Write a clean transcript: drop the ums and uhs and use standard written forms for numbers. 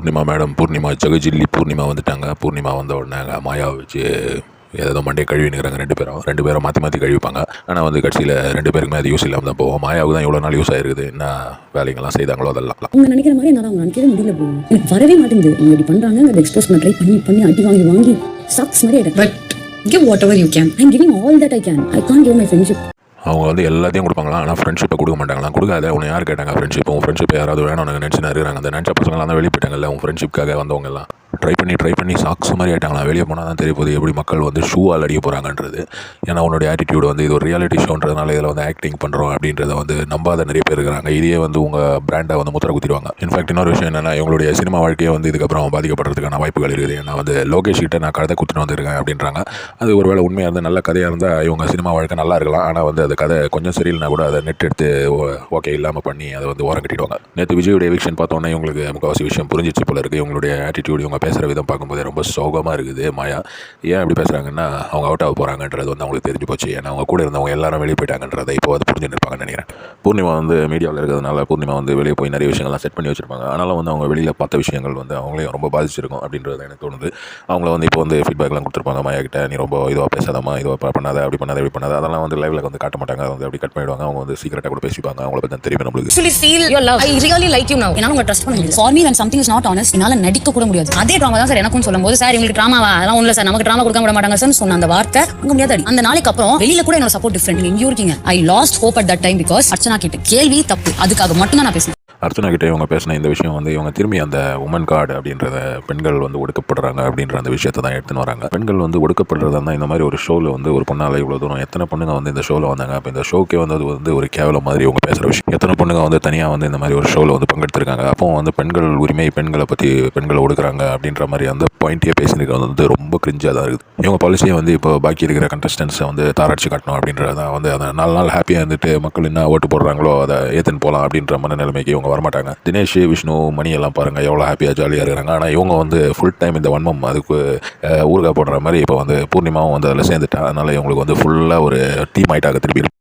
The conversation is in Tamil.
பூர்ணிமா மேடம், பூர்ணிமா ஜெகஜில்லி பூர்ணிமா வந்துட்டாங்க. பூர்ணிமா வந்த உடனே மாயாவை வச்சு ஏதோ மண்டையை கழுவினுக்கிறாங்க. ரெண்டு பேரும் மாற்றி மாற்றி கழுவிப்பாங்க. ஆனால் வந்து கட்சியில் 2 பேருக்குமே அது யூஸ் இல்லாமல் தான் போவோம். மாயாவுக்கு தான் இவ்வளோ நாள் யூஸ் ஆயிருக்குது. என்ன வேலைங்கள்லாம் செய்தாங்களோ அதெல்லாம். அவங்க நினைக்கிற மாதிரி என்னால் அவங்க நினைக்கவே முடியல ப்ரோ. எனக்கு வரவே மாட்டேங்குது. அவங்க இப்படி பண்ணுறாங்க, அதை எக்ஸ்போஸ் பண்ண ட்ரை பண்ணி அடி வாங்கி சக்ஸ் மாதிரி ஆகிட்டேன். But give whatever you can. I'm giving all that I can. I can't give my friendship. அவங்க வந்து எல்லாத்தையும் கொடுப்பாங்களாம், ஆனால் ஃப்ரெண்ட்ஷிப்பை கொடுக்க மாட்டாங்களாம். கொடுக்காத உன்னை யார் கேட்டாங்க ஃப்ரெண்ட்ஷிப்? உன் ஃப்ரெண்ட்ஷிப் யாராவது வேணும் எனக்கு நினச்சினா இருக்கிறாங்க. அந்த நினச்ச பசங்களாம் தான் வெளியே போயிட்டாங்கல்ல. உன் ஃப்ரெண்ட்ஷிப்காக வந்தவங்க எல்லாம் ட்ரை பண்ணி சாக்ஸ் மாதிரி ஆகிட்டாங்களாம். வெளியே போனால் தான் தெரிய போகுது எப்படி மக்கள் வந்து ஷூவால் அடிக்க போகிறாங்கன்றது. ஏன்னா உன்னுடைய ஆட்டிடியூட் வந்து இது ஒரு ரியாலிட்டி ஷோன்றதுனால இதில் வந்து ஆக்டிங் பண்ணுறோம் அப்படின்றத வந்து நம்பாத நிறைய பேர் இருக்கிறாங்க. இதையே வந்து உங்கள் பிராண்டை வந்து முத்திர குத்திடுவாங்க. இன்ஃபேக்ட் இன்னொரு விஷயம் என்னென்னா, இவங்களுடைய சினிமா வாழ்க்கையை வந்து இதுக்கப்புறம் பாதிக்கப்படுறதுக்கான வாய்ப்புகள் இருக்குது. ஏன்னா வந்து லோகேஷ் கிட்ட நான் கதை குத்துட்டு வந்திருக்கேன் அப்படின்றாங்க. அது ஒரு வேளை உண்மையாக இருந்தால் நல்ல கதையாக இருந்தால் இவங்க சினிமா வாழ்க்கை நல்லா இருக்கலாம். ஆனால் வந்து அது கதை கொஞ்சம் சரியில்லைனா கூட அதை நெட் எடுத்து ஓகே இல்லாமல் பண்ணி அதை வந்து ஓரம் கட்டிடுவாங்க. நேற்று விஜயோடைய எவிக்ஷன் பார்த்தோன்னே இவங்களுக்கு முக்கால்வாசி விஷயம் புரிஞ்சிச்சு போல இருக்குது. இவங்களுடைய ஆட்டிடியூட், இவங்க பேசுகிற விதம் பார்க்கும்போது ரொம்ப சோகமாக இருக்குது. மாயா ஏன் அப்படி பேசுகிறாங்கன்னா, அவங்க அவுட் ஆக போகிறாங்கன்றது வந்து அவங்களுக்கு தெரிஞ்சு போச்சு. ஏன்னா அவங்க கூட இருந்தவங்க எல்லாரும் வெளியே போயிட்டாங்கன்றதை இப்போ வந்து புரிஞ்சுட்டு இருப்பாங்கன்னு நினைக்கிறேன். பூர்ணிமா வந்து மீடியாவில் இருக்கிறதுனால பூர்ணிமா வந்து வெளியே போய் நிறைய விஷயங்கள்லாம் செட் பண்ணி வச்சிருப்பாங்க. ஆனாலும் வந்து அவங்க வெளியில் பார்த்த விஷயங்கள் வந்து அவங்களையும் ரொம்ப பாதிச்சிருக்கும் அப்படின்றது எனக்கு தோணுது. அவங்கள வந்து இப்போ வந்து ஃபீட்பேக்லாம் கொடுத்துருப்பாங்க. மாயா கிட்ட நீ ரொம்ப இதுவாக பேசாதம்மா, இதுவாக பண்ணாத, அப்படி பண்ணாத, இப்படி பண்ணாத, அதெல்லாம் வந்து லைவ்ல வந்து காட்ட மாட்டாங்க. அதை வந்து அப்படி கட் பண்ணிடுவாங்க. அவங்க வந்து சீக்கிரட்டாக கூட பேசிப்பாங்க. அவங்கள பற்றி தெரியும் நம்மளுக்கு. Actually feel your love. I really like you now. என்னால உங்களை ட்ரஸ்ட் பண்ண முடியாது. For me when something is not honest, என்னால நடிக்க கூட முடியாது. அதே ட்ராமா தான் சார் எனக்கும் சொல்லும்போது, சார் உங்களுக்கு ட்ராமாவா? அதெல்லாம் ஒண்ணுல சார், நமக்கு ட்ராமா கொடுக்க விட மாட்டாங்க சார் சொன்ன அந்த வார்த்தை அங்க முடியாது. அந்த நாளைக்கு அப்புறம் வெளியில கூட என்னோட சப்போர்ட் டிஃபரெண்ட். நீங்க எங்கேயும் இருக்கீங்க. I lost hope at that time because Archana கிட்ட கேள்வி தப்பு. அதுக்காக மட்டும் தான் நான் பேசுறேன். அர்ச்சனா கிட்டே இவங்க பேசின இந்த விஷயம் வந்து இவங்க திரும்பி அந்த உமன் கார்டு அப்படின்றத பெண்கள் வந்து ஒடுக்கப்படுறாங்க அப்படின்ற அந்த விஷயத்தை தான் எடுத்துன்னு வராங்க. பெண்கள் வந்து ஒடுக்கப்படுறதா தான் இந்த மாதிரி ஒரு ஷோவில் வந்து ஒரு பொண்ணால் இவ்வளோ தூரம் எத்தனை பொண்ணுங்க வந்து இந்த ஷோவில் வந்தாங்க. அப்போ இந்த ஷோக்கே வந்து அது வந்து ஒரு கேவலம் மாதிரி இவங்க பேசுகிற விஷயம். எத்தனை பொண்ணுங்க வந்து தனியாக வந்து இந்த மாதிரி ஒரு ஷோவில் வந்து பங்கெடுத்திருக்காங்க. அப்போ வந்து பெண்கள் உரிமை, பெண்களை பற்றி பெண்களை ஒடுக்குறாங்க அப்படின்ற மாதிரி அந்த பாயிண்ட்டே பேசியிருக்கிறது வந்து ரொம்ப கிரிஞ்சாக தான் இருக்குது. இவங்க பாலிசியை வந்து இப்போ பாக்கி இருக்கிற கண்டஸ்டன்ஸை வந்து தாராட்சி காட்டணும் அப்படின்றதான் வந்து அந்த 4 நாள் ஹாப்பியாக இருந்துட்டு மக்கள் என்ன ஓட்டு போடுறாங்களோ அதை ஏற்றுன்னு போகலாம் அப்படின்ற மன நிலைமைக்கு இவங்க வரமாட்டாங்க. தினேஷ், விஷ்ணு, மணி எல்லாம் பாருங்கள் எவ்வளோ ஹாப்பியாக ஜாலியாக இருக்கிறாங்க. ஆனால் இவங்க வந்து ஃபுல் டைம் இந்த வன்மம் அதுக்கு ஊறுகாய் போடுற மாதிரி இப்போ வந்து பூர்ணிமாவும் வந்து அதில் சேர்ந்துட்டா. அதனால் இவங்களுக்கு வந்து ஃபுல்லாக ஒரு டீம் ஆயிட்டாங்க திருப்பி.